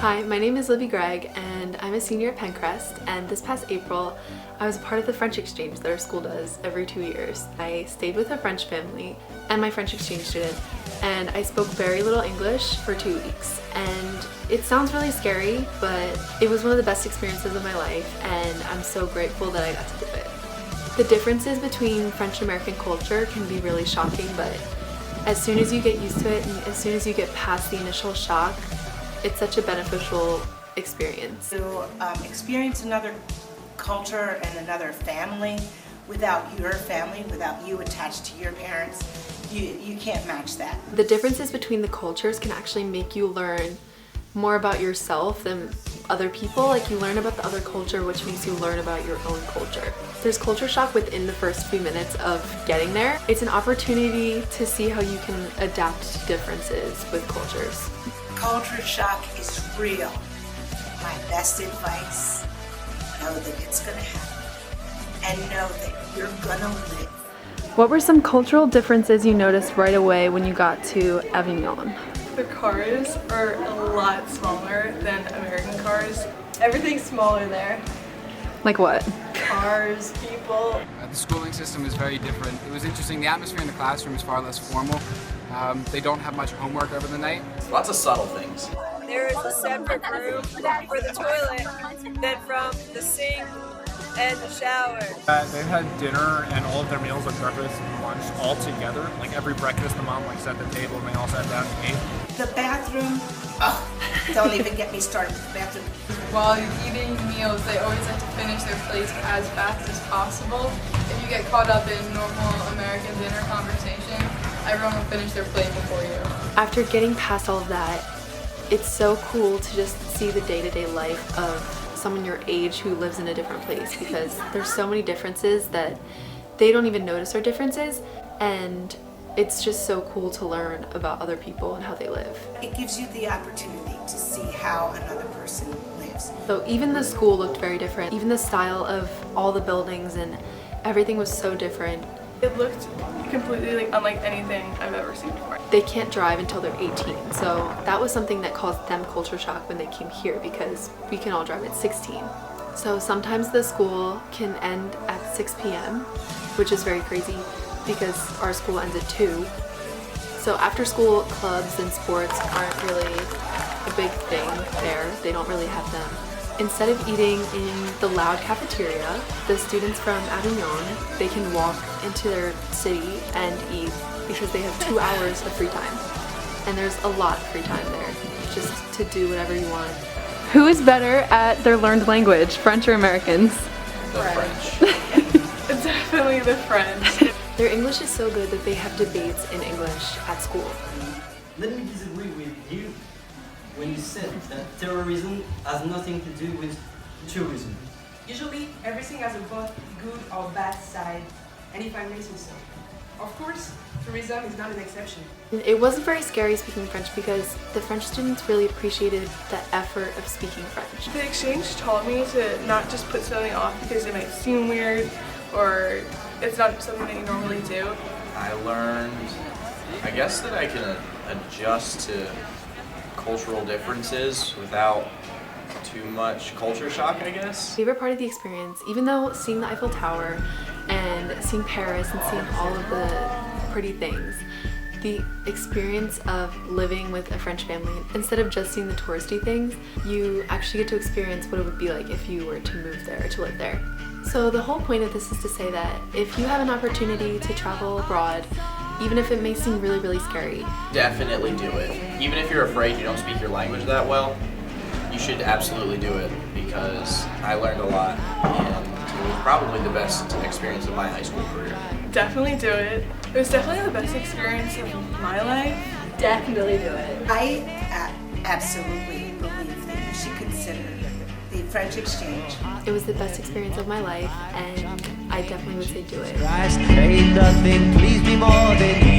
Hi, my name is Libby Gregg and I'm a senior at Pencrest, and this past April I was a part of the French exchange that our school does every 2 years. I stayed with a French family and my French exchange student, and I spoke very little English for 2 weeks. And it sounds really scary, but it was one of the best experiences of my life, and I'm so grateful that I got to do it. The differences between French and American culture can be really shocking, but as soon as you get used to it and as soon as you get past the initial shock, it's such a beneficial experience. To experience another culture and another family without your family, without you attached to your parents, you can't match that. The differences between the cultures can actually make you learn more about yourself than other people. Like, you learn about the other culture, which makes you learn about your own culture. There's culture shock within the first few minutes of getting there. It's an opportunity to see how you can adapt to differences with cultures. Culture shock is real. My best advice, know that it's gonna happen and know that you're gonna live. What were some cultural differences you noticed right away when you got to Avignon? The cars are a lot smaller than American cars. Everything's smaller there. Like what? Cars, people. The schooling system is very different. It was interesting. The atmosphere in the classroom is far less formal. They don't have much homework over the night. Lots of subtle things. There is a separate room for the toilet, then from the sink and the shower. They had dinner and all of their meals, like breakfast and lunch, all together. Like every breakfast, the mom set the table and they all sat down and ate. The bathroom, oh, don't even get me started with the bathroom. While you're eating meals, they always like to finish their plates as fast as possible. If you get caught up in normal American dinner conversation, everyone will finish their plate before you. After getting past all of that, it's so cool to just see the day-to-day life of someone your age who lives in a different place, because there's so many differences that they don't even notice are differences, and it's just so cool to learn about other people and how they live. It gives you the opportunity to see how another person lives. So even the school looked very different. Even the style of all the buildings and everything was so different. It looked completely unlike anything I've ever seen before. They can't drive until they're 18, so that was something that caused them culture shock when they came here, because we can all drive at 16. So sometimes the school can end at 6 p.m., which is very crazy because our school ends at 2. So after school clubs and sports aren't really a big thing there. They don't really have them. Instead of eating in the loud cafeteria, the students from Avignon, they can walk into their city and eat because they have 2 hours of free time. And there's a lot of free time there, just to do whatever you want. Who is better at their learned language, French or Americans? The French. Definitely the French. Their English is so good that they have debates in English at school. Let me disagree with you when you said that terrorism has nothing to do with tourism. Usually, everything has a both good or bad side, and if I may say so. Of course, tourism is not an exception. It wasn't very scary speaking French because the French students really appreciated the effort of speaking French. The exchange taught me to not just put something off because it might seem weird or it's not something that you normally do. I learned, I guess, that I can adjust to cultural differences without too much culture shock, I guess. Favorite part of the experience, even though seeing the Eiffel Tower and seeing Paris and seeing all of the pretty things, the experience of living with a French family, instead of just seeing the touristy things, you actually get to experience what it would be like if you were to move there or to live there. So the whole point of this is to say that if you have an opportunity to travel abroad, even if it may seem really, really scary, Definitely do it. Even if you're afraid you don't speak your language that well, you should absolutely do it, because I learned a lot and it was probably the best experience of my high school career. Definitely do it. It was definitely the best experience of my life. Definitely do it. I absolutely believe that you should consider the French exchange. it was the best experience of my life, and I definitely would say do it. Christ, ain't nothing please me more than you.